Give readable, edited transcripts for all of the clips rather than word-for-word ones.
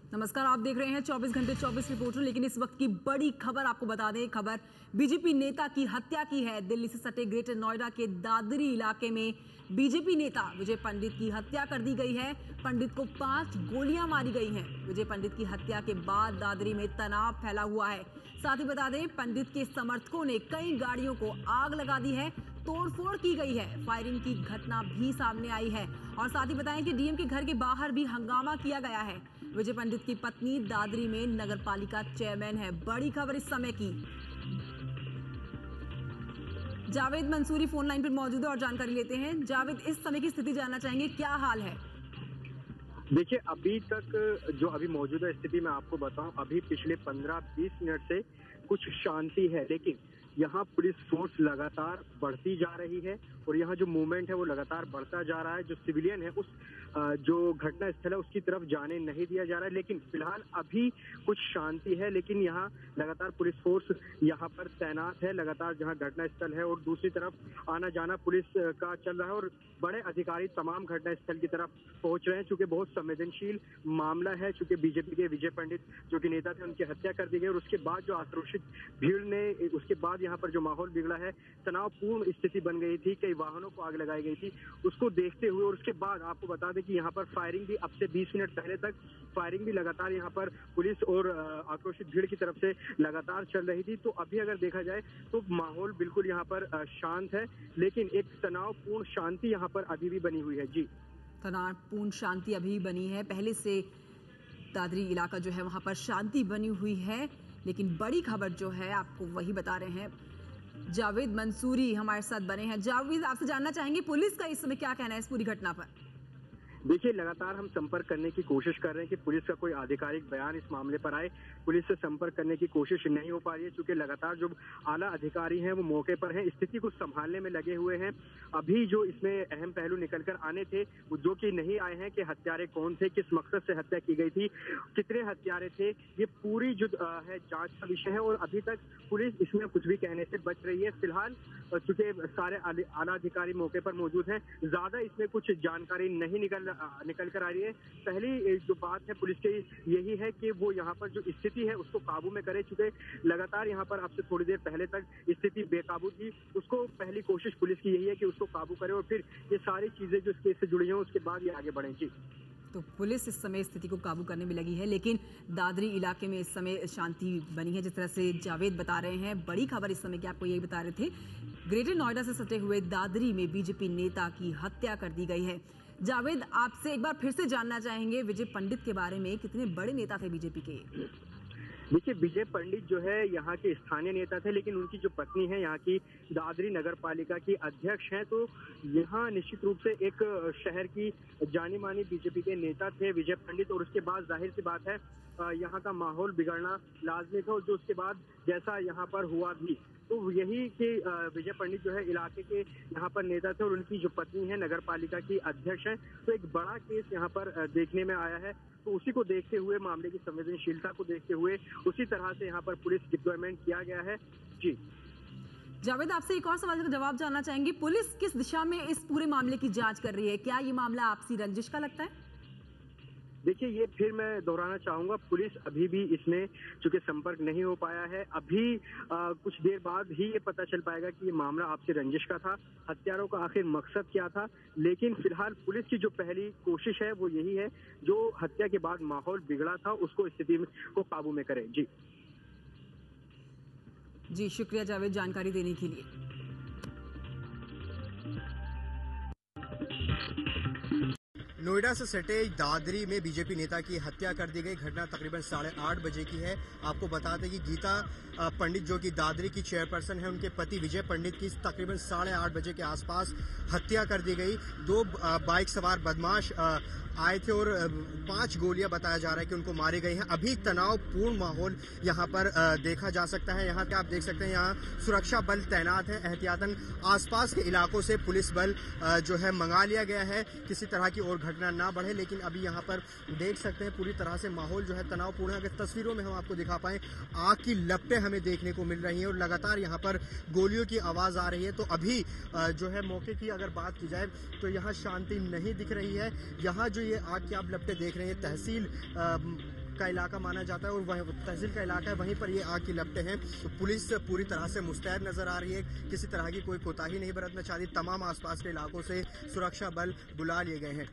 नमस्कार, आप देख रहे हैं 24 घंटे 24 रिपोर्टर। लेकिन इस वक्त की बड़ी खबर आपको बता दें। खबर बीजेपी नेता की हत्या की है। दिल्ली से सटे ग्रेटर नोएडा के दादरी इलाके में बीजेपी नेता विजय पंडित की हत्या कर दी गई है। पंडित को 5 गोलियां मारी गई हैं। विजय पंडित की हत्या के बाद दादरी में तनाव फैला हुआ है। साथ ही बता दें, पंडित के समर्थकों ने कई गाड़ियों को आग लगा दी है, तोड़फोड़ की गई है। फायरिंग की घटना भी सामने आई है। और साथ ही बताएं कि डीएम के घर के बाहर भी हंगामा किया गया है। विजय पंडित की पत्नी दादरी में नगरपालिका चेयरमैन है। बड़ी खबर इस समय की। जावेद मंसूरी फोन लाइन पर मौजूद है और जानकारी लेते हैं। जावेद, इस समय की स्थिति जानना चाहेंगे, क्या हाल है? देखिए, अभी तक जो अभी मौजूदा स्थिति मैं आपको बताऊं, अभी पिछले 15-20 मिनट से कुछ शांति है, लेकिन यहाँ पुलिस फोर्स लगातार बढ़ती जा रही है और यहाँ जो मूवमेंट है वो लगातार बढ़ता जा रहा है। जो सिविलियन है उस जो घटना स्थल है उसकी तरफ जाने नहीं दिया जा रहा है। लेकिन फिलहाल अभी कुछ शांति है, लेकिन यहाँ लगातार पुलिस फोर्स यहाँ पर तैनात है। लगातार जहाँ घटना स्थल है और दूसरी तरफ आना जाना पुलिस का चल रहा है और बड़े अधिकारी तमाम घटना स्थल की तरफ पहुंच रहे हैं। चूंकि बहुत संवेदनशील मामला है, चूंकि बीजेपी के विजय पंडित जो कि नेता थे उनकी हत्या कर दी गई और उसके बाद जो आक्रोशित भीड़ ने, उसके बाद यहाँ पर जो माहौल बिगड़ा है, तनावपूर्ण स्थिति बन गई थी, कई वाहनों को आग लगाई गई थी। उसको देखते हुए और उसके बाद आपको बता दें कि यहाँ पर फायरिंग भी अब से 20 मिनट पहले तक फायरिंग भी लगातार यहाँ पर पुलिस और आक्रोशित भीड़ की तरफ से लगातार चल रही थी। तो अभी अगर देखा जाए तो माहौल बिल्कुल यहाँ पर शांत है, लेकिन एक तनावपूर्ण शांति यहाँ पर अभी भी बनी हुई है। जी, तनावपूर्ण शांति अभी बनी है। पहले से दादरी इलाका जो है वहां पर शांति बनी हुई है, लेकिन बड़ी खबर जो है आपको वही बता रहे हैं। जावेद मंसूरी हमारे साथ बने हैं। जावेद, आपसे जानना चाहेंगे पुलिस का इस समय क्या कहना है इस पूरी घटना पर? देखिए, लगातार हम संपर्क करने की कोशिश कर रहे हैं कि पुलिस का कोई आधिकारिक बयान इस मामले पर आए। पुलिस से संपर्क करने की कोशिश नहीं हो पा रही है, क्योंकि लगातार जो आला अधिकारी हैं वो मौके पर हैं, स्थिति को संभालने में लगे हुए हैं। अभी जो इसमें अहम पहलू निकल कर आने थे वो जो कि नहीं आए हैं कि हत्यारे कौन थे, किस मकसद से हत्या की गई थी, कितने हत्यारे थे, ये पूरी जो है जांच का विषय है और अभी तक पुलिस इसमें कुछ भी कहने से बच रही है। फिलहाल चूंकि सारे आला अधिकारी मौके पर मौजूद हैं, ज्यादा इसमें कुछ जानकारी नहीं निकल कर आ रही है। पहली जो बात है पुलिस की यही है कि वो यहाँ पर जो स्थिति है उसको काबू में करे। चूंकि लगातार यहाँ पर अब से थोड़ी देर पहले तक स्थिति बेकाबू थी, उसको पहली कोशिश पुलिस की यही है कि उसको काबू करे और फिर ये सारी चीजें जो इस केस से जुड़ी हैं उसके बाद ये आगे बढ़े। जी, तो पुलिस इस समय स्थिति को काबू करने में लगी है, लेकिन दादरी इलाके में इस समय शांति बनी है, जिस तरह से जावेद बता रहे हैं। बड़ी खबर इस समय की आपको यही बता रहे थे। ग्रेटर नोएडा से सटे हुए दादरी में बीजेपी नेता की हत्या कर दी गई है। जावेद, आपसे एक बार फिर से जानना चाहेंगे विजय पंडित के बारे में। कितने बड़े नेता थे बीजेपी के? देखिए, विजय पंडित जो है यहाँ के स्थानीय नेता थे, लेकिन उनकी जो पत्नी है यहाँ की दादरी नगर पालिका की अध्यक्ष हैं। तो यहाँ निश्चित रूप से एक शहर की जानी मानी बीजेपी के नेता थे विजय पंडित और उसके बाद जाहिर सी बात है यहाँ का माहौल बिगड़ना लाजमी था। और जो उसके बाद जैसा यहाँ पर हुआ भी, तो यही कि विजय पंडित जो है इलाके के यहाँ पर नेता थे और उनकी जो पत्नी है नगर पालिका की अध्यक्ष है। तो एक बड़ा केस यहाँ पर देखने में आया है। तो उसी को देखते हुए, मामले की संवेदनशीलता को देखते हुए उसी तरह से यहाँ पर पुलिस डिप्लॉयमेंट किया गया है। जी जावेद, आपसे एक और सवाल का जवाब जानना चाहेंगे। पुलिस किस दिशा में इस पूरे मामले की जांच कर रही है? क्या ये मामला आपसी रंजिश का लगता है? देखिए, ये फिर मैं दोहराना चाहूंगा, पुलिस अभी भी इसमें चूंकि संपर्क नहीं हो पाया है। अभी कुछ देर बाद ही ये पता चल पाएगा कि ये मामला आपसी रंजिश का था, हत्यारों का आखिर मकसद क्या था। लेकिन फिलहाल पुलिस की जो पहली कोशिश है वो यही है, जो हत्या के बाद माहौल बिगड़ा था उसको स्थिति को काबू में करे। जी, शुक्रिया जावेद जानकारी देने के लिए। नोएडा से सटे दादरी में बीजेपी नेता की हत्या कर दी गई। घटना तकरीबन 8:30 बजे की है। आपको बता दें कि गीता पंडित जो कि दादरी की चेयरपर्सन है, उनके पति विजय पंडित की तकरीबन 8:30 बजे के आसपास हत्या कर दी गई। 2 बाइक सवार बदमाश आए थे और 5 गोलियां बताया जा रहा है कि उनको मारी गई हैं। अभी तनावपूर्ण माहौल यहां पर देखा जा सकता है। यहां पे आप देख सकते हैं, यहां सुरक्षा बल तैनात है। एहतियातन आसपास के इलाकों से पुलिस बल जो है मंगा लिया गया है, किसी तरह की और घटना ना बढ़े। लेकिन अभी यहां पर देख सकते हैं पूरी तरह से माहौल जो है तनावपूर्ण है। अगर तस्वीरों में हम आपको दिखा पाएं, आग की लपटें हमें देखने को मिल रही हैं और लगातार यहां पर गोलियों की आवाज आ रही है। तो अभी जो है मौके की अगर बात की जाए तो यहाँ शांति नहीं दिख रही है। यहाँ जो ये आग की आप लपटें देख रहे हैं, तहसील का इलाका माना जाता है और वह तहसील का इलाका है, वहीं पर ये आग की लपटें हैं। तो पुलिस पूरी तरह से मुस्तैद नजर आ रही है, किसी तरह की कोई कोताही नहीं बरतना चाहती। तमाम आसपास के इलाकों से सुरक्षा बल बुला लिए गए हैं।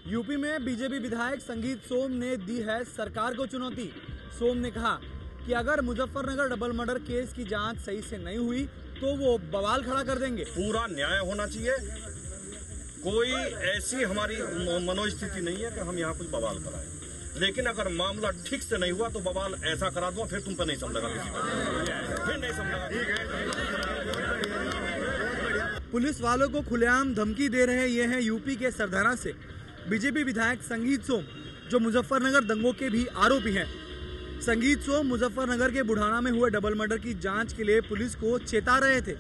यूपी में बीजेपी विधायक संगीत सोम ने दी है सरकार को चुनौती। सोम ने कहा कि अगर मुजफ्फरनगर डबल मर्डर केस की जांच सही से नहीं हुई तो वो बवाल खड़ा कर देंगे। पूरा न्याय होना चाहिए, कोई ऐसी हमारी मनोस्थिति नहीं है कि हम यहाँ कुछ बवाल कराएं, लेकिन अगर मामला ठीक से नहीं हुआ तो बवाल ऐसा करा दूंगा फिर तुम पे नहीं समझेगा, फिर नहीं समझेगा। पुलिस वालों को खुलेआम धमकी दे रहे ये हैं यूपी के सरधाना से बीजेपी विधायक संगीत सोम, जो मुजफ्फरनगर दंगों के भी आरोपी हैं। संगीत सोम मुजफ्फरनगर के बुढ़ाना में हुए डबल मर्डर की जांच के लिए पुलिस को चेता रहे थे।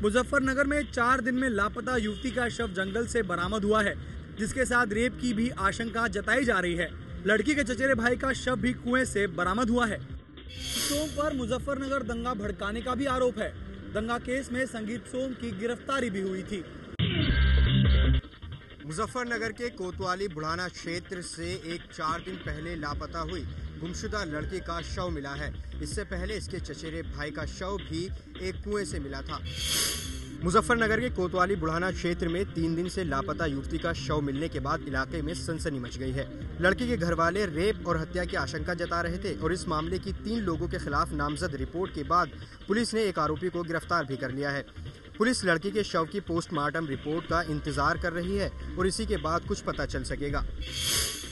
मुजफ्फरनगर में 4 दिन में लापता युवती का शव जंगल से बरामद हुआ है, जिसके साथ रेप की भी आशंका जताई जा रही है। लड़की के चचेरे भाई का शव भी कुएं से बरामद हुआ है। सोम पर मुजफ्फरनगर दंगा भड़काने का भी आरोप है। दंगा केस में संगीत सोम की गिरफ्तारी भी हुई थी। मुजफ्फरनगर के कोतवाली बुढ़ाना क्षेत्र से एक 4 दिन पहले लापता हुई गुमशुदा लड़की का शव मिला है। इससे पहले इसके चचेरे भाई का शव भी एक कुएं से मिला था। मुजफ्फरनगर के कोतवाली बुढ़ाना क्षेत्र में 3 दिन से लापता युवती का शव मिलने के बाद इलाके में सनसनी मच गई है। लड़की के घरवाले रेप और हत्या की आशंका जता रहे थे और इस मामले की 3 लोगों के खिलाफ नामजद रिपोर्ट के बाद पुलिस ने एक आरोपी को गिरफ्तार भी कर लिया है। पुलिस लड़की के शव की पोस्टमार्टम रिपोर्ट का इंतजार कर रही है और इसी के बाद कुछ पता चल सकेगा।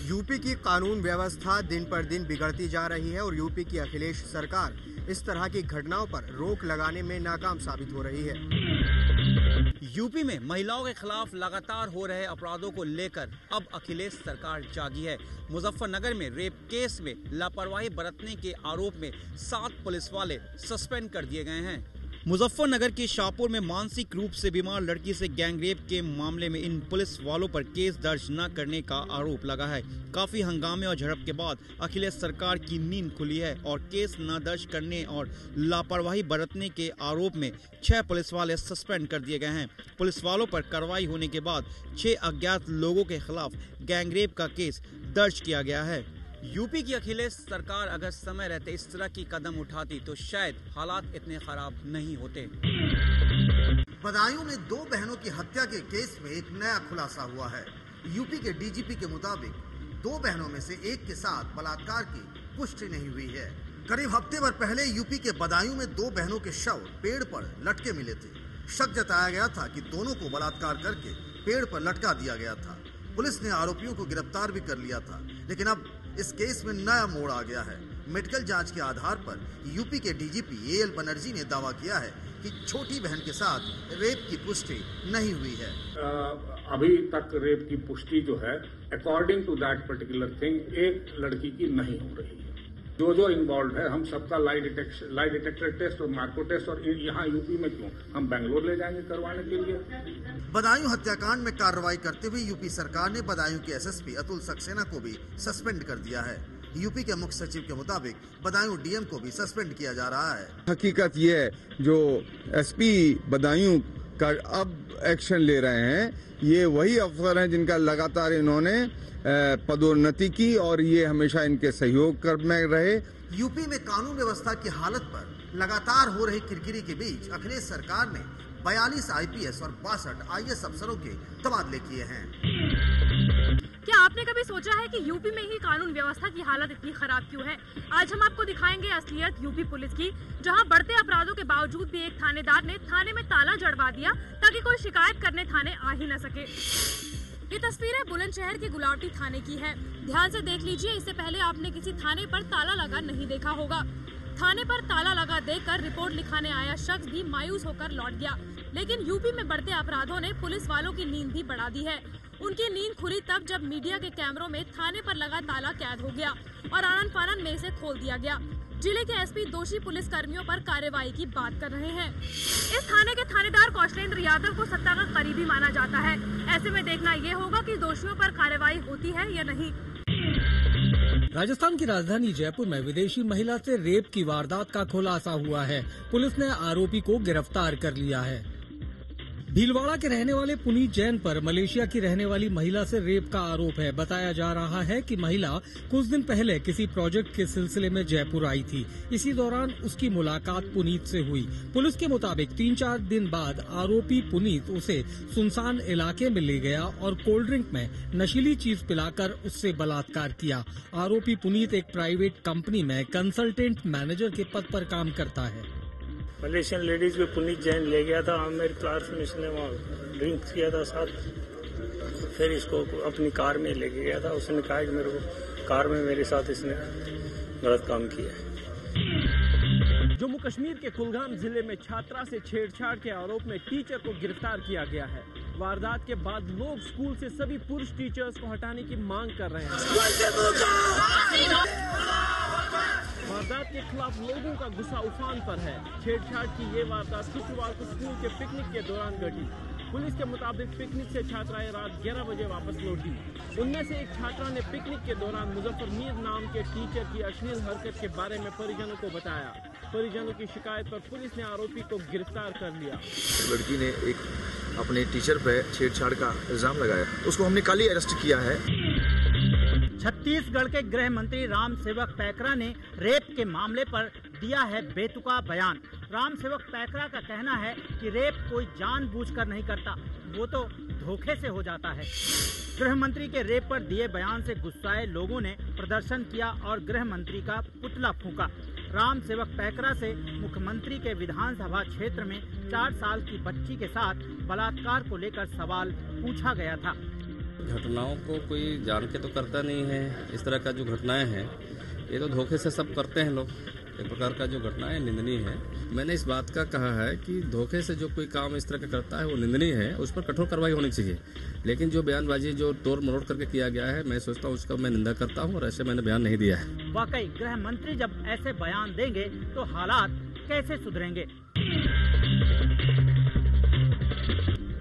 यूपी की कानून व्यवस्था दिन पर दिन बिगड़ती जा रही है और यूपी की अखिलेश सरकार इस तरह की घटनाओं पर रोक लगाने में नाकाम साबित हो रही है। यूपी में महिलाओं के खिलाफ लगातार हो रहे अपराधों को लेकर अब अखिलेश सरकार जागी है। मुजफ्फरनगर में रेप केस में लापरवाही बरतने के आरोप में 7 पुलिस वाले सस्पेंड कर दिए गए हैं। मुजफ्फरनगर के शाहपुर में मानसिक रूप से बीमार लड़की से गैंगरेप के मामले में इन पुलिस वालों पर केस दर्ज न करने का आरोप लगा है। काफी हंगामे और झड़प के बाद अखिलेश सरकार की नींद खुली है और केस न दर्ज करने और लापरवाही बरतने के आरोप में 6 पुलिस वाले सस्पेंड कर दिए गए हैं। पुलिस वालों पर कार्रवाई होने के बाद 6 अज्ञात लोगों के खिलाफ गैंगरेप का केस दर्ज किया गया है। यूपी की अखिलेश सरकार अगर समय रहते इस तरह की कदम उठाती तो शायद हालात इतने खराब नहीं होते। बदायूं में 2 बहनों की हत्या के केस में एक नया खुलासा हुआ है। यूपी के डीजीपी के मुताबिक 2 बहनों में से एक के साथ बलात्कार की पुष्टि नहीं हुई है। करीब हफ्ते भर पहले यूपी के बदायूं में 2 बहनों के शव पेड़ पर लटके मिले थे। शक जताया गया था कि दोनों को बलात्कार करके पेड़ पर लटका दिया गया था। पुलिस ने आरोपियों को गिरफ्तार भी कर लिया था, लेकिन अब इस केस में नया मोड़ आ गया है। मेडिकल जांच के आधार पर यूपी के डीजीपी एएल बनर्जी ने दावा किया है कि छोटी बहन के साथ रेप की पुष्टि नहीं हुई है। अभी तक रेप की पुष्टि जो है according to that particular thing एक लड़की की नहीं हो रही है। जो इन्वॉल्व है हम सबका लाई डिटेक्टर टेस्ट और मार्को टेस्ट, और यहाँ यूपी में क्यों, हम बेंगलोर ले जाएंगे करवाने के लिए। बदायूं हत्याकांड में कार्रवाई करते हुए यूपी सरकार ने बदायूं के एसएसपी अतुल सक्सेना को भी सस्पेंड कर दिया है। यूपी के मुख्य सचिव के मुताबिक बदायूं डीएम को भी सस्पेंड किया जा रहा है। हकीकत ये है, जो एसपी बदायूं का अब एक्शन ले रहे हैं, ये वही अफसर हैं जिनका लगातार इन्होंने पदोन्नति की और ये हमेशा इनके सहयोग में रहे। यूपी में कानून व्यवस्था की हालत पर लगातार हो रही किरकिरी के बीच अखिलेश सरकार ने 42 आईपीएस और 62 आईएएस अफसरों के तबादले किए हैं। क्या आपने कभी सोचा है कि यूपी में ही कानून व्यवस्था की हालत इतनी खराब क्यों है? आज हम आपको दिखाएंगे असलियत यूपी पुलिस की, जहां बढ़ते अपराधों के बावजूद भी एक थानेदार ने थाने में ताला जड़वा दिया ताकि कोई शिकायत करने थाने आ ही न सके। ये तस्वीरें बुलंदशहर के गुलावटी थाने की है। ध्यान से देख लीजिए, इससे पहले आपने किसी थाने पर ताला लगा नहीं देखा होगा। थाने पर ताला लगा देखकर रिपोर्ट लिखाने आया शख्स भी मायूस होकर लौट गया। लेकिन यूपी में बढ़ते अपराधों ने पुलिस वालों की नींद भी बढ़ा दी है। उनकी नींद खुली तब जब मीडिया के कैमरों में थाने पर लगा ताला कैद हो गया और आनन फानन में इसे खोल दिया गया। जिले के एसपी दोषी पुलिस कर्मियों पर कार्रवाई की बात कर रहे हैं। इस थाने के थानेदार कौशलेंद्र यादव को सत्ता का करीबी माना जाता है। ऐसे में देखना ये होगा कि दोषियों पर कार्रवाई होती है या नहीं। राजस्थान की राजधानी जयपुर में विदेशी महिला से रेप की वारदात का खुलासा हुआ है। पुलिस ने आरोपी को गिरफ्तार कर लिया है। भीलवाड़ा के रहने वाले पुनीत जैन पर मलेशिया की रहने वाली महिला से रेप का आरोप है। बताया जा रहा है कि महिला कुछ दिन पहले किसी प्रोजेक्ट के सिलसिले में जयपुर आई थी। इसी दौरान उसकी मुलाकात पुनीत से हुई। पुलिस के मुताबिक 3-4 दिन बाद आरोपी पुनीत उसे सुनसान इलाके में ले गया और कोल्ड ड्रिंक में नशीली चीज पिलाकर उससे बलात्कार किया। आरोपी पुनीत एक प्राइवेट कंपनी में कंसल्टेंट मैनेजर के पद पर काम करता है। मलेशियन लेडीज को पुनीत जैन ले गया था। मेरे क्लास में इसने वहाँ ड्रिंक किया था साथ, फिर इसको अपनी कार में लेके गया था। उसने कहा कि मेरे को कार में मेरे साथ इसने गलत काम किया है। जम्मू कश्मीर के कुलगाम जिले में छात्रा से छेड़छाड़ के आरोप में टीचर को गिरफ्तार किया गया है। वारदात के बाद लोग स्कूल से सभी पुरुष टीचर्स को हटाने की मांग कर रहे हैं। वारदात के खिलाफ लोगों का गुस्सा उफान पर है। छेड़छाड़ की ये वारदात शुक्रवार को स्कूल के पिकनिक के दौरान घटी। पुलिस के मुताबिक पिकनिक से छात्राएं रात 11 बजे वापस लौटी। उनमें से एक छात्रा ने पिकनिक के दौरान मुजफ्फर मीर नाम के टीचर की अश्लील हरकत के बारे में परिजनों को बताया। परिजनों की शिकायत पर पुलिस ने आरोपी को गिरफ्तार कर लिया। लड़की ने एक अपने टीचर पे छेड़छाड़ का इल्जाम लगाया, उसको हमने कल ही अरेस्ट किया है। छत्तीसगढ़ के गृह मंत्री राम सेवक पैकरा ने रेप के मामले पर दिया है बेतुका बयान। राम सेवक पैकरा का कहना है कि रेप कोई जानबूझकर नहीं करता, वो तो धोखे से हो जाता है। गृह मंत्री के रेप पर दिए बयान से गुस्साए लोगों ने प्रदर्शन किया और गृह मंत्री का पुतला फूंका। राम सेवक पैकरा से मुख्यमंत्री के विधानसभा क्षेत्र में 4 साल की बच्ची के साथ बलात्कार को लेकर सवाल पूछा गया था। घटनाओं को कोई जान के तो करता नहीं है। इस तरह का जो घटनाएं हैं ये तो धोखे से सब करते हैं लोग। एक प्रकार का जो घटनाएं निंदनीय है। मैंने इस बात का कहा है कि धोखे से जो कोई काम इस तरह का करता है वो निंदनीय है, उस पर कठोर कार्रवाई होनी चाहिए। लेकिन जो बयानबाजी जो तोड़ मरोड़ करके किया गया है, मैं सोचता हूँ उसका मैं निंदा करता हूँ और ऐसे मैंने बयान नहीं दिया है। वाकई गृह मंत्री जब ऐसे बयान देंगे तो हालात कैसे सुधरेंगे?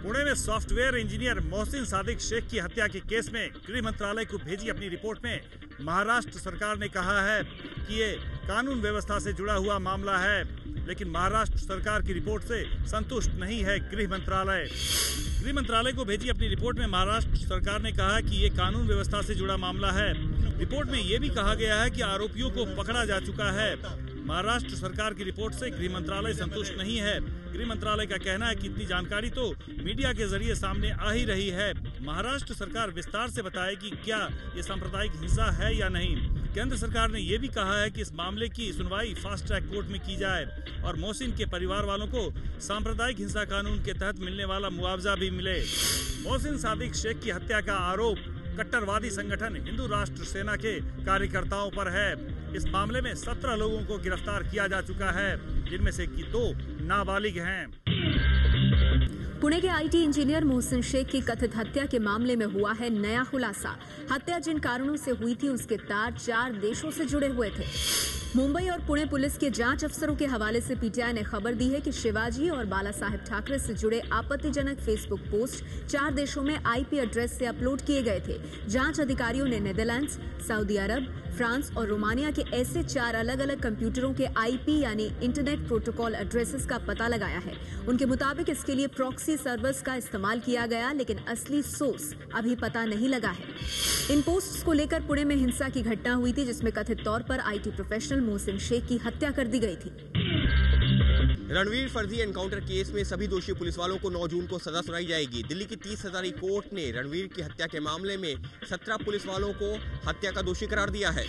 पुणे में सॉफ्टवेयर इंजीनियर मोहसिन सादिक शेख की हत्या के केस में गृह मंत्रालय को भेजी अपनी रिपोर्ट में महाराष्ट्र सरकार ने कहा है कि ये कानून व्यवस्था से जुड़ा हुआ मामला है। लेकिन महाराष्ट्र सरकार की रिपोर्ट से संतुष्ट नहीं है गृह मंत्रालय। गृह मंत्रालय को भेजी अपनी रिपोर्ट में महाराष्ट्र सरकार ने कहा कि ये कानून व्यवस्था से जुड़ा मामला है। रिपोर्ट में ये भी कहा गया है कि आरोपियों को पकड़ा जा चुका है। महाराष्ट्र सरकार की रिपोर्ट से गृह मंत्रालय संतुष्ट नहीं है। गृह मंत्रालय का कहना है कि इतनी जानकारी तो मीडिया के जरिए सामने आ ही रही है। महाराष्ट्र सरकार विस्तार से बताए कि क्या ये सांप्रदायिक हिंसा है या नहीं। केंद्र सरकार ने ये भी कहा है कि इस मामले की सुनवाई फास्ट ट्रैक कोर्ट में की जाए और मोहसिन के परिवार वालों को सांप्रदायिक हिंसा कानून के तहत मिलने वाला मुआवजा भी मिले। मोहसिन सादिक शेख की हत्या का आरोप कट्टरवादी संगठन हिंदू राष्ट्र सेना के कार्यकर्ताओं पर है। इस मामले में 17 लोगों को गिरफ्तार किया जा चुका है, जिनमें से 2 नाबालिग हैं। पुणे के आईटी इंजीनियर मोहसिन शेख की कथित हत्या के मामले में हुआ है नया खुलासा। हत्या जिन कारणों से हुई थी उसके तार 4 देशों से जुड़े हुए थे। मुंबई और पुणे पुलिस के जांच अफसरों के हवाले से पीटीआई ने खबर दी है कि शिवाजी और बाला साहेब ठाकरे से जुड़े आपत्तिजनक फेसबुक पोस्ट 4 देशों में आईपी एड्रेस से अपलोड किए गए थे। जांच अधिकारियों ने नेदरलैंड्स, सऊदी अरब, फ्रांस और रोमानिया के ऐसे 4 अलग अलग कंप्यूटरों के आईपी यानी इंटरनेट प्रोटोकॉल एड्रेसेस का पता लगाया है। उनके मुताबिक इसके लिए प्रॉक्सी सर्वर्स का इस्तेमाल किया गया, लेकिन असली सोर्स अभी पता नहीं लगा है। इन पोस्ट्स को लेकर पुणे में हिंसा की घटना हुई थी, जिसमें कथित तौर पर आईटी प्रोफेशनल मोहसिन शेख की हत्या कर दी गई थी। रणवीर फर्जी एनकाउंटर केस में सभी दोषी पुलिस वालों को 9 जून को सजा सुनाई जाएगी। दिल्ली की 30 हजारी कोर्ट ने रणवीर की हत्या के मामले में 17 पुलिस वालों को हत्या का दोषी करार दिया है।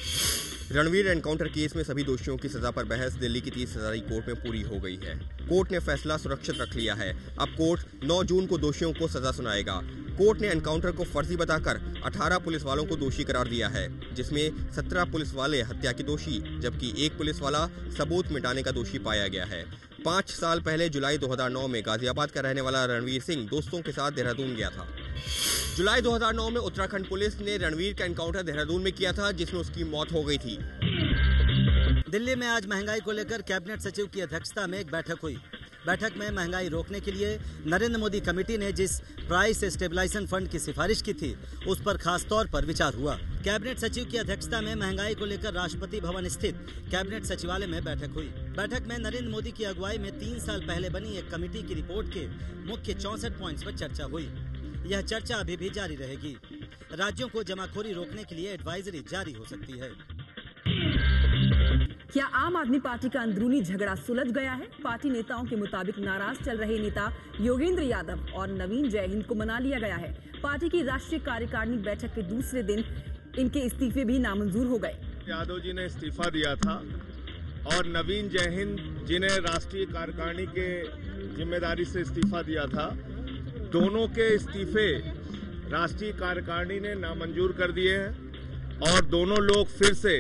रणवीर एनकाउंटर केस में सभी दोषियों की सजा पर बहस दिल्ली की 30 हजारी कोर्ट में पूरी हो गई है। कोर्ट ने फैसला सुरक्षित रख लिया है। अब कोर्ट 9 जून को दोषियों को सजा सुनाएगा। कोर्ट ने एनकाउंटर को फर्जी बताकर 18 पुलिस वालों को दोषी करार दिया है, जिसमें 17 पुलिस वाले हत्या के दोषी जबकि 1 पुलिस वाला सबूत मिटाने का दोषी पाया गया है। 5 साल पहले जुलाई 2009 में गाजियाबाद का रहने वाला रणवीर सिंह दोस्तों के साथ देहरादून गया था। जुलाई 2009 में उत्तराखंड पुलिस ने रणवीर का एनकाउंटर देहरादून में किया था, जिसमें उसकी मौत हो गई थी। दिल्ली में आज महंगाई को लेकर कैबिनेट सचिव की अध्यक्षता में एक बैठक हुई। बैठक में महंगाई रोकने के लिए नरेंद्र मोदी कमेटी ने जिस प्राइस स्टेबलाइजेशन फंड की सिफारिश की थी, उस पर खास तौर पर विचार हुआ। कैबिनेट सचिव की अध्यक्षता में महंगाई को लेकर राष्ट्रपति भवन स्थित कैबिनेट सचिवालय में बैठक हुई। बैठक में नरेंद्र मोदी की अगुवाई में 3 साल पहले बनी एक कमेटी की रिपोर्ट के मुख्य 64 पॉइंट्स पर चर्चा हुई। यह चर्चा अभी भी जारी रहेगी। राज्यों को जमाखोरी रोकने के लिए एडवाइजरी जारी हो सकती है। क्या आम आदमी पार्टी का अंदरूनी झगड़ा सुलझ गया है? पार्टी नेताओं के मुताबिक नाराज चल रहे नेता योगेंद्र यादव और नवीन जयहिंद को मना लिया गया है। पार्टी की राष्ट्रीय कार्यकारिणी बैठक के दूसरे दिन इनके इस्तीफे भी नामंजूर हो गए। यादव जी ने इस्तीफा दिया था और नवीन जयहिंद जिन्हें राष्ट्रीय कार्यकारिणी के जिम्मेदारी से इस्तीफा दिया था, दोनों के इस्तीफे राष्ट्रीय कार्यकारिणी ने नामंजूर कर दिए हैं और दोनों लोग फिर से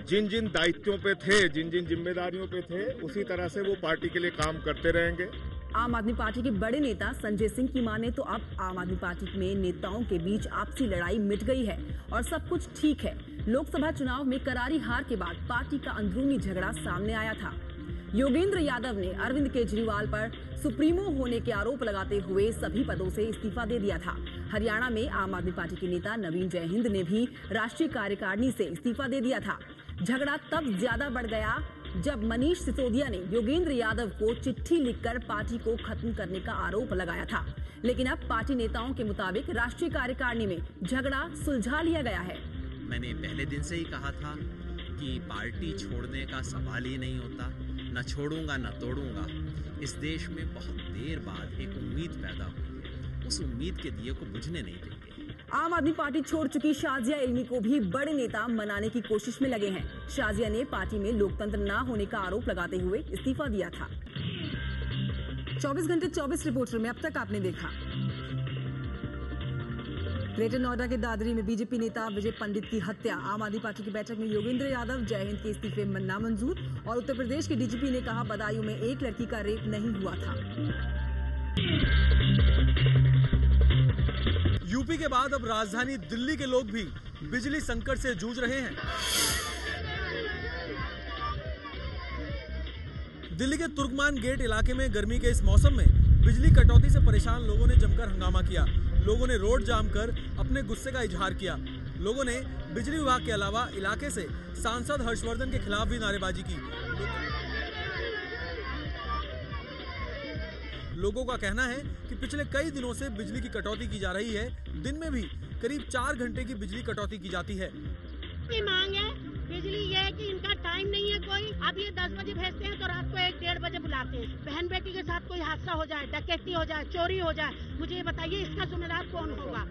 जिन जिन दायित्वों पे थे, जिन जिन जिम्मेदारियों पे थे, उसी तरह से वो पार्टी के लिए काम करते रहेंगे। आम आदमी पार्टी के बड़े नेता संजय सिंह की माने तो अब आम आदमी पार्टी में नेताओं के बीच आपसी लड़ाई मिट गई है और सब कुछ ठीक है। लोकसभा चुनाव में करारी हार के बाद पार्टी का अंदरूनी झगड़ा सामने आया था। योगेंद्र यादव ने अरविंद केजरीवाल पर सुप्रीमो होने के आरोप लगाते हुए सभी पदों से इस्तीफा दे दिया था। हरियाणा में आम आदमी पार्टी के नेता नवीन जयहिंद ने भी राष्ट्रीय कार्यकारिणी से इस्तीफा दे दिया था। झगड़ा तब ज्यादा बढ़ गया जब मनीष सिसोदिया ने योगेंद्र यादव को चिट्ठी लिखकर पार्टी को खत्म करने का आरोप लगाया था। लेकिन अब पार्टी नेताओं के मुताबिक राष्ट्रीय कार्यकारिणी में झगड़ा सुलझा लिया गया है। मैंने पहले दिन से ही कहा था कि पार्टी छोड़ने का सवाल ही नहीं होता, न छोड़ूंगा न तोड़ूंगा। इस देश में बहुत देर बाद एक उम्मीद पैदा हुई है, उस उम्मीद के दिए को बुझने नहीं देंगे। आम आदमी पार्टी छोड़ चुकी शाजिया इल्मी को भी बड़े नेता मनाने की कोशिश में लगे हैं। शाजिया ने पार्टी में लोकतंत्र न होने का आरोप लगाते हुए इस्तीफा दिया था। 24 घंटे 24 रिपोर्टर में अब तक आपने देखा ग्रेटर नोएडा के दादरी में बीजेपी नेता विजय पंडित की हत्या, आम आदमी पार्टी की बैठक में योगेंद्र यादव जयहिंद के इस्तीफे नामंजूर और उत्तर प्रदेश के डीजीपी ने कहा बदायूं में एक लड़की का रेप नहीं हुआ था। यूपी के बाद अब राजधानी दिल्ली के लोग भी बिजली संकट से जूझ रहे हैं। दिल्ली के तुर्कमान गेट इलाके में गर्मी के इस मौसम में बिजली कटौती से परेशान लोगों ने जमकर हंगामा किया। लोगों ने रोड जाम कर अपने गुस्से का इजहार किया। लोगों ने बिजली विभाग के अलावा इलाके से सांसद हर्षवर्धन के खिलाफ भी नारेबाजी की। लोगों का कहना है कि पिछले कई दिनों से बिजली की कटौती की जा रही है। दिन में भी करीब 4 घंटे की बिजली कटौती की जाती है। मांग है बिजली ये है कि इनका टाइम नहीं है कोई। अब ये 10 बजे भेजते हैं तो रात को 1-1:30 बजे बुलाते हैं। बहन बेटी के साथ कोई हादसा हो जाए, डकैती हो जाए, चोरी हो जाए, मुझे ये बताइए इसका जिम्मेदार कौन होगा?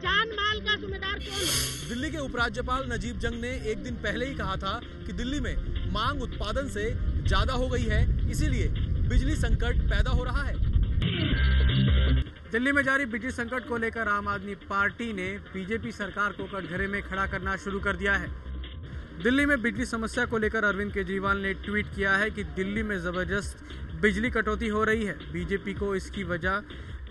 जान माल का जिम्मेदार कौन है? दिल्ली के उपराज्यपाल नजीब जंग ने एक दिन पहले ही कहा था कि दिल्ली में मांग उत्पादन से ज्यादा हो गई है, इसीलिए बिजली संकट पैदा हो रहा है। दिल्ली में जारी बिजली संकट को लेकर आम आदमी पार्टी ने बीजेपी सरकार को कटघरे में खड़ा करना शुरू कर दिया है। दिल्ली में बिजली समस्या को लेकर अरविंद केजरीवाल ने ट्वीट किया है कि दिल्ली में जबरदस्त बिजली कटौती हो रही है। बीजेपी को इसकी वजह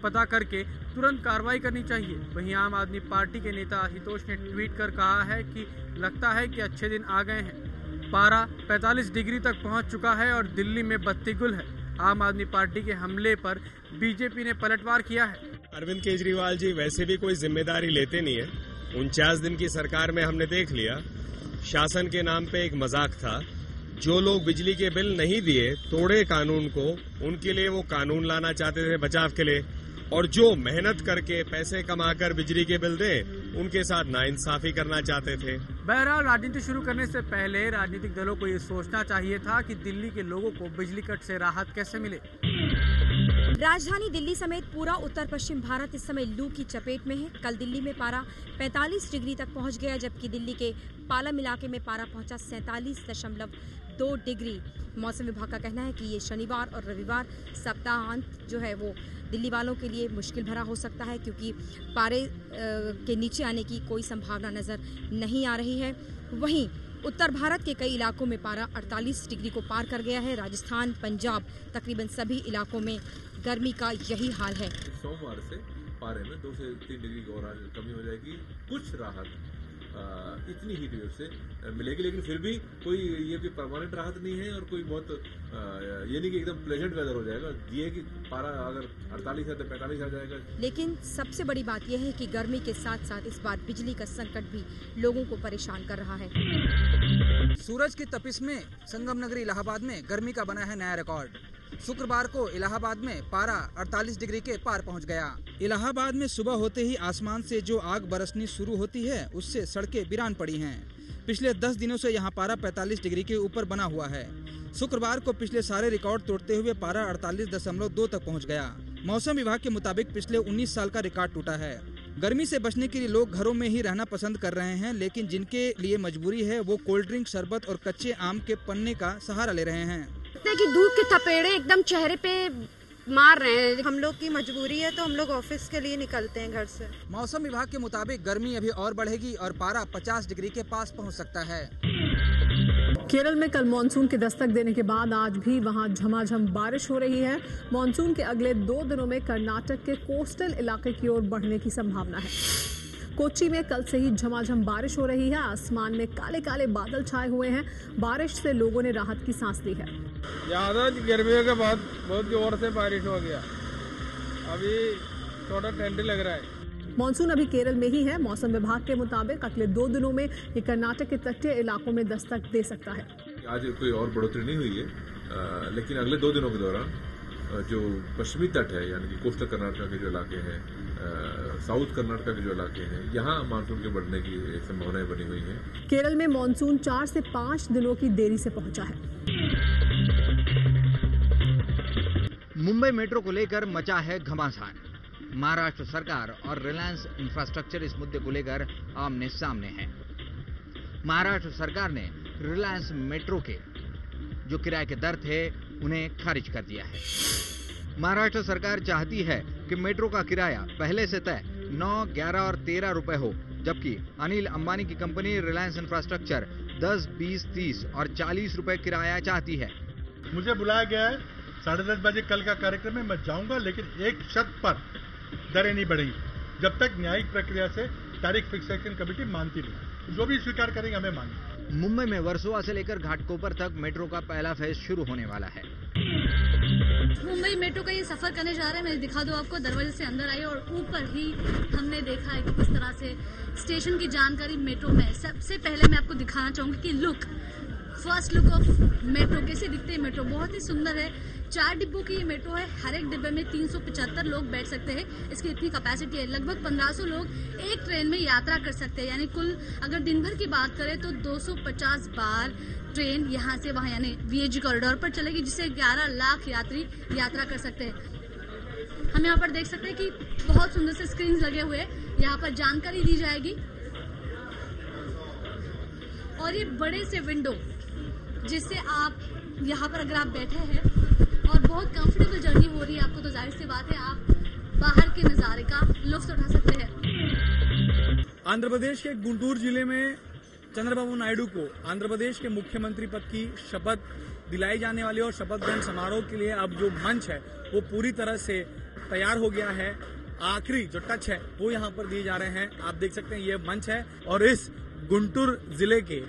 पता करके तुरंत कार्रवाई करनी चाहिए। वहीं आम आदमी पार्टी के नेता आशुतोष ने ट्वीट कर कहा है कि लगता है कि अच्छे दिन आ गए हैं। पारा 45 डिग्री तक पहुंच चुका है और दिल्ली में बत्ती गुल है। आम आदमी पार्टी के हमले पर बीजेपी ने पलटवार किया है। अरविंद केजरीवाल जी वैसे भी कोई जिम्मेदारी लेते नहीं है। 49 दिन की सरकार में हमने देख लिया, शासन के नाम पे एक मजाक था। जो लोग बिजली के बिल नहीं दिए, तोड़े कानून को, उनके लिए वो कानून लाना चाहते थे बचाव के लिए, और जो मेहनत करके पैसे कमाकर बिजली के बिल दे, उनके साथ नाइंसाफी करना चाहते थे। बहरहाल राजनीति शुरू करने से पहले राजनीतिक दलों को ये सोचना चाहिए था कि दिल्ली के लोगों को बिजली कट से राहत कैसे मिले। राजधानी दिल्ली समेत पूरा उत्तर पश्चिम भारत इस समय लू की चपेट में है। कल दिल्ली में पारा 45 डिग्री तक पहुंच गया, जबकि दिल्ली के पालम इलाके में पारा पहुंचा 47.2 डिग्री। मौसम विभाग का कहना है कि ये शनिवार और रविवार सप्ताहांत जो है वो दिल्ली वालों के लिए मुश्किल भरा हो सकता है, क्योंकि पारे के नीचे आने की कोई संभावना नजर नहीं आ रही है। वहीं उत्तर भारत के कई इलाकों में पारा 48 डिग्री को पार कर गया है। राजस्थान, पंजाब, तकरीबन सभी इलाकों में गर्मी का यही हाल है। सोमवार से पारे में 2 से 3 डिग्री और कमी हो जाएगी। कुछ राहत इतनी हीट वेव से मिलेगी। लेकिन फिर भी कोई ये भी परमानेंट राहत नहीं है और कोई बहुत ये नहीं कि एकदम प्लेजेंट वेदर हो जाएगा। ये कि पारा अगर 48 है तो 45 आ जाएगा। लेकिन सबसे बड़ी बात यह है कि गर्मी के साथ साथ इस बार बिजली का संकट भी लोगों को परेशान कर रहा है। सूरज की तपिश में संगम नगरी इलाहाबाद में गर्मी का बना है नया रिकॉर्ड। शुक्रवार को इलाहाबाद में पारा 48 डिग्री के पार पहुंच गया। इलाहाबाद में सुबह होते ही आसमान से जो आग बरसनी शुरू होती है उससे सड़कें वीरान पड़ी हैं। पिछले 10 दिनों से यहां पारा 45 डिग्री के ऊपर बना हुआ है। शुक्रवार को पिछले सारे रिकॉर्ड तोड़ते हुए पारा 48.2 तक पहुंच गया। मौसम विभाग के मुताबिक पिछले 19 साल का रिकॉर्ड टूटा है। गर्मी से बचने के लिए लोग घरों में ही रहना पसंद कर रहे हैं, लेकिन जिनके लिए मजबूरी है वो कोल्ड ड्रिंक, शरबत और कच्चे आम के पन्ने का सहारा ले रहे हैं। कि धूप के थपेड़े एकदम चेहरे पे मार रहे हैं। हम लोग की मजबूरी है तो हम लोग ऑफिस के लिए निकलते हैं घर से। मौसम विभाग के मुताबिक गर्मी अभी और बढ़ेगी और पारा 50 डिग्री के पास पहुंच सकता है। केरल में कल मानसून की दस्तक देने के बाद आज भी वहां झमाझम बारिश हो रही है। मानसून के अगले 2 दिनों में कर्नाटक के कोस्टल इलाके की ओर बढ़ने की संभावना है। कोच्चि में कल से ही झमाझम बारिश हो रही है। आसमान में काले काले बादल छाए हुए हैं। बारिश से लोगों ने राहत की सांस ली है। ज्यादा गर्मियों के बाद बहुत जोर से बारिश हो गया। अभी थोड़ा ठंडी लग रहा है। मानसून अभी केरल में ही है। मौसम विभाग के मुताबिक अगले 2 दिनों में ये कर्नाटक के तटीय इलाकों में दस्तक दे सकता है। आज कोई और बढ़ोतरी नहीं हुई है, लेकिन अगले 2 दिनों के दौरान जो पश्चिमी तट है यानी कि कोस्टल कर्नाटक के जो इलाके हैं, साउथ कर्नाटक के जो इलाके हैं, यहाँ मानसून के बढ़ने की संभावनाएं बनी हुई हैं। केरल में मानसून 4 से 5 दिनों की देरी से पहुंचा है। मुंबई मेट्रो को लेकर मचा है घमासान। महाराष्ट्र सरकार और रिलायंस इंफ्रास्ट्रक्चर इस मुद्दे को लेकर आमने सामने है। महाराष्ट्र सरकार ने रिलायंस मेट्रो के जो किराए के दर थे उन्हें खारिज कर दिया है। महाराष्ट्र सरकार चाहती है कि मेट्रो का किराया पहले से तय 9, 11 और 13 रुपए हो, जबकि अनिल अंबानी की कंपनी रिलायंस इंफ्रास्ट्रक्चर 10, 20, 30 और 40 रुपए किराया चाहती है। मुझे बुलाया गया है 10:30 बजे कल का कार्यक्रम में मैं जाऊंगा, लेकिन एक शर्त पर दरें नहीं बढ़ेंगी जब तक न्यायिक प्रक्रिया से तारीख फिक्सेशन कमेटी मानती नहीं। जो भी स्वीकार करेंगे हमें मानेंगे। मुंबई में वर्सोवा से लेकर घाटकोपर तक मेट्रो का पहला फेज शुरू होने वाला है। मुंबई मेट्रो का ये सफर करने जा रहे हैं। मैं दिखा दूं आपको, दरवाजे से अंदर आइए और ऊपर ही हमने देखा है कि किस तरह से स्टेशन की जानकारी मेट्रो में। सबसे पहले मैं आपको दिखाना चाहूंगी कि look, first look of metro कैसे दिखते हैं। मेट्रो बहुत ही सुंदर है। 4 डिब्बों की ये मेट्रो है। हर एक डिब्बे में 375 लोग बैठ सकते हैं। इसकी इतनी कैपेसिटी है। लगभग 1500 लोग एक ट्रेन में यात्रा कर सकते हैं। यानी कुल अगर दिन भर की बात करें तो 250 बार ट्रेन यहाँ से वहाँ यानी VAG कॉरिडोर पर चलेगी, जिससे 11 लाख यात्री यात्रा कर सकते हैं। हम यहाँ पर देख सकते हैं कि बहुत सुंदर से स्क्रीन लगे हुए हैं। यहाँ पर जानकारी दी जाएगी और ये बड़े से विंडो जिससे आप यहाँ पर अगर आप बैठे हैं और बहुत कंफर्टेबल जर्नी हो रही है आपको, तो जाहिर सी बात है आप बाहर के नज़ारे का लुत्फ उठा सकते हैं। आंध्र प्रदेश के गुंटूर जिले में चंद्रबाबू नायडू को आंध्र प्रदेश के मुख्यमंत्री पद की शपथ दिलाई जाने वाली और शपथ ग्रहण समारोह के लिए अब जो मंच है वो पूरी तरह से तैयार हो गया है। आखिरी जो टच है वो यहाँ पर दिए जा रहे हैं। आप देख सकते हैं ये मंच है और इस गुंटूर जिले के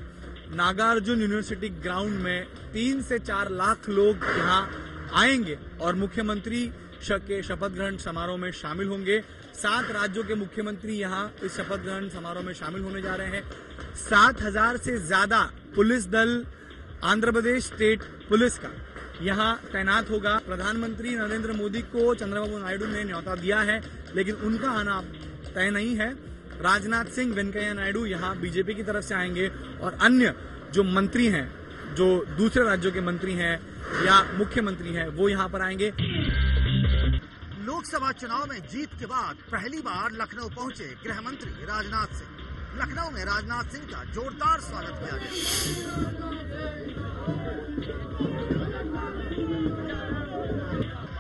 नागार्जुन यूनिवर्सिटी ग्राउंड में 3 से 4 लाख लोग यहाँ आएंगे और मुख्यमंत्री के शपथ ग्रहण समारोह में शामिल होंगे। 7 राज्यों के मुख्यमंत्री यहाँ इस शपथ ग्रहण समारोह में शामिल होने जा रहे हैं। 7000 से ज्यादा पुलिस दल आंध्र प्रदेश स्टेट पुलिस का यहाँ तैनात होगा। प्रधानमंत्री नरेंद्र मोदी को चंद्रबाबू नायडू ने न्योता दिया है, लेकिन उनका आना तय नहीं है। राजनाथ सिंह, वेंकैया नायडू यहाँ बीजेपी की तरफ से आएंगे और अन्य जो मंत्री हैं, जो दूसरे राज्यों के मंत्री हैं या मुख्यमंत्री हैं, वो यहाँ पर आएंगे। लोकसभा चुनाव में जीत के बाद पहली बार लखनऊ पहुंचे गृह मंत्री राजनाथ सिंह। लखनऊ में राजनाथ सिंह का जोरदार स्वागत किया गया।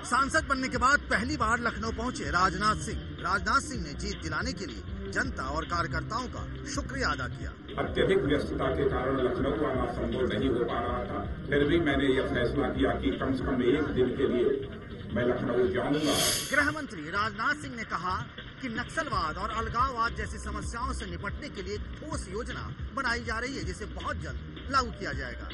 सांसद बनने के बाद पहली बार लखनऊ पहुंचे राजनाथ सिंह। राजनाथ सिंह ने जीत दिलाने के लिए जनता और कार्यकर्ताओं का शुक्रिया अदा किया। अत्यधिक व्यस्तता के कारण लखनऊ आना संभव नहीं हो पा रहा था, फिर भी मैंने यह फैसला किया कि कम से कम एक दिन के लिए मैं लखनऊ जाऊंगा। गृह मंत्री राजनाथ सिंह ने कहा कि नक्सलवाद और अलगाववाद जैसी समस्याओं से निपटने के लिए एक ठोस योजना बनाई जा रही है, जिसे बहुत जल्द लागू किया जाएगा।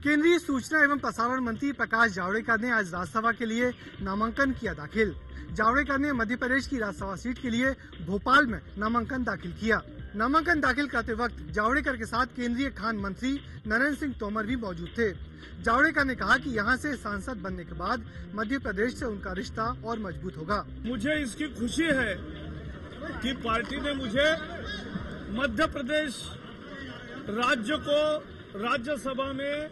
केंद्रीय सूचना एवं प्रसारण मंत्री प्रकाश जावड़ेकर ने आज राज्यसभा के लिए नामांकन किया दाखिल। जावड़ेकर ने मध्य प्रदेश की राज्यसभा सीट के लिए भोपाल में नामांकन दाखिल किया। नामांकन दाखिल करते वक्त जावड़ेकर के साथ केंद्रीय खान मंत्री नरेंद्र सिंह तोमर भी मौजूद थे। जावड़ेकर ने कहा कि यहां से सांसद बनने के बाद मध्य प्रदेश से उनका रिश्ता और मजबूत होगा। मुझे इसकी खुशी है कि पार्टी ने मुझे मध्य प्रदेश राज्य को राज्यसभा में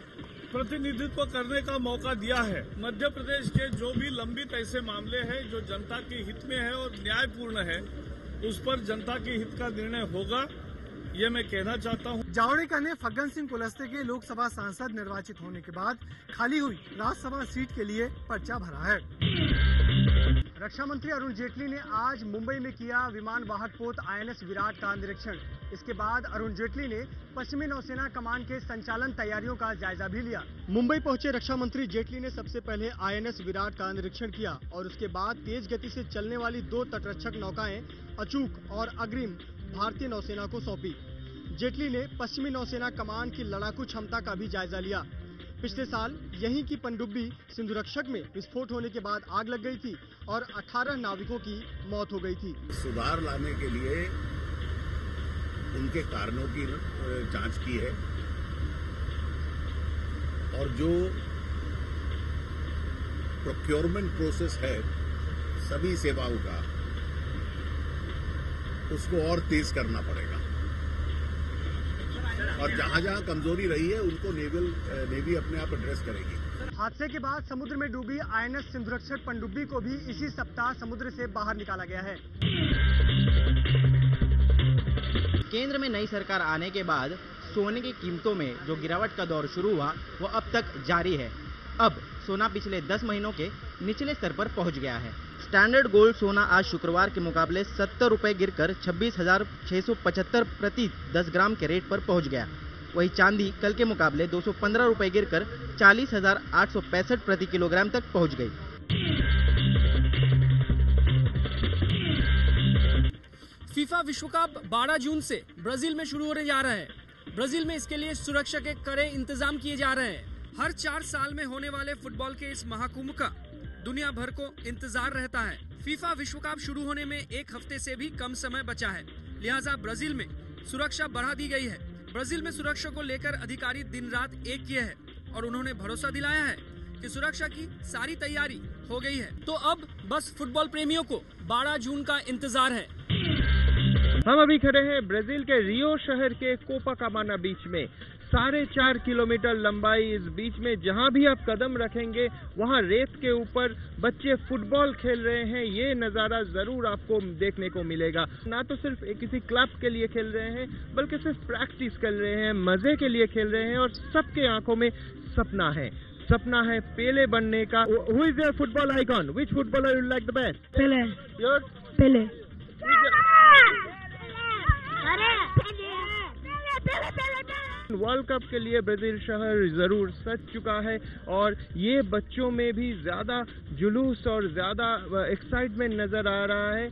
प्रतिनिधित्व करने का मौका दिया है। मध्य प्रदेश के जो भी लंबित ऐसे मामले हैं जो जनता के हित में है और न्यायपूर्ण है, उस पर जनता के हित का निर्णय होगा, ये मैं कहना चाहता हूँ। जावड़ेकर ने फग्गन सिंह कुलस्ते के लोकसभा सांसद निर्वाचित होने के बाद खाली हुई राज्यसभा सीट के लिए पर्चा भरा है। रक्षा मंत्री अरुण जेटली ने आज मुंबई में किया विमान वाहक पोत INS विराट का निरीक्षण। इसके बाद अरुण जेटली ने पश्चिमी नौसेना कमान के संचालन तैयारियों का जायजा भी लिया। मुंबई पहुंचे रक्षा मंत्री जेटली ने सबसे पहले INS विराट का निरीक्षण किया और उसके बाद तेज गति से चलने वाली 2 तटरक्षक नौकाएं अचूक और अग्रिम भारतीय नौसेना को सौंपी। जेटली ने पश्चिमी नौसेना कमान की लड़ाकू क्षमता का भी जायजा लिया। पिछले साल यहीं की पनडुब्बी सिंधुरक्षक में विस्फोट होने के बाद आग लग गई थी और 18 नाविकों की मौत हो गई थी। सुधार लाने के लिए उनके कारणों की जांच की है और जो प्रोक्योरमेंट प्रोसेस है सभी सेवाओं का, उसको और तेज करना पड़ेगा और जहां जहां कमजोरी रही है उनको नेवी अपने आप एड्रेस करेगी। हादसे के बाद समुद्र में डूबी INS सिंधुरक्षक पनडुब्बी को भी इसी सप्ताह समुद्र से बाहर निकाला गया है। केंद्र में नई सरकार आने के बाद सोने की कीमतों में जो गिरावट का दौर शुरू हुआ वो अब तक जारी है। अब सोना पिछले 10 महीनों के निचले स्तर पर पहुंच गया है। स्टैंडर्ड गोल्ड सोना आज शुक्रवार के मुकाबले 70 रुपए गिरकर 26,675 प्रति 10 ग्राम के रेट पर पहुंच गया। वहीं चांदी कल के मुकाबले 215 रुपए गिरकर 40,865 प्रति किलोग्राम तक पहुंच गई। फीफा विश्व कप 12 जून से ब्राजील में शुरू होने जा रहा है। ब्राजील में इसके लिए सुरक्षा के कड़े इंतजाम किए जा रहे हैं। हर 4 साल में होने वाले फुटबॉल के इस महाकुंभ का दुनिया भर को इंतजार रहता है। फीफा विश्व कप शुरू होने में 1 हफ्ते से भी कम समय बचा है, लिहाजा ब्राजील में सुरक्षा बढ़ा दी गई है। ब्राजील में सुरक्षा को लेकर अधिकारी दिन रात एक किए हैं और उन्होंने भरोसा दिलाया है कि सुरक्षा की सारी तैयारी हो गई है। तो अब बस फुटबॉल प्रेमियों को 12 जून का इंतजार है। हम अभी खड़े हैं ब्राजील के रियो शहर के कोपाकाबाना बीच में। 4.5 किलोमीटर लंबाई इस बीच में जहां भी आप कदम रखेंगे वहां रेत के ऊपर बच्चे फुटबॉल खेल रहे हैं। ये नज़ारा जरूर आपको देखने को मिलेगा। ना तो सिर्फ किसी क्लब के लिए खेल रहे हैं बल्कि सिर्फ प्रैक्टिस कर रहे हैं, मजे के लिए खेल रहे हैं और सबके आंखों में सपना है। सपना है पेले बनने का। Who is your football icon? Which footballer you like the best? Pele. Yours? Pele. World cup के लिए ब्राजील शहर जरूर सज चुका है और ये बच्चों में भी ज्यादा जुलूस और ज्यादा एक्साइटमेंट नजर आ रहा है।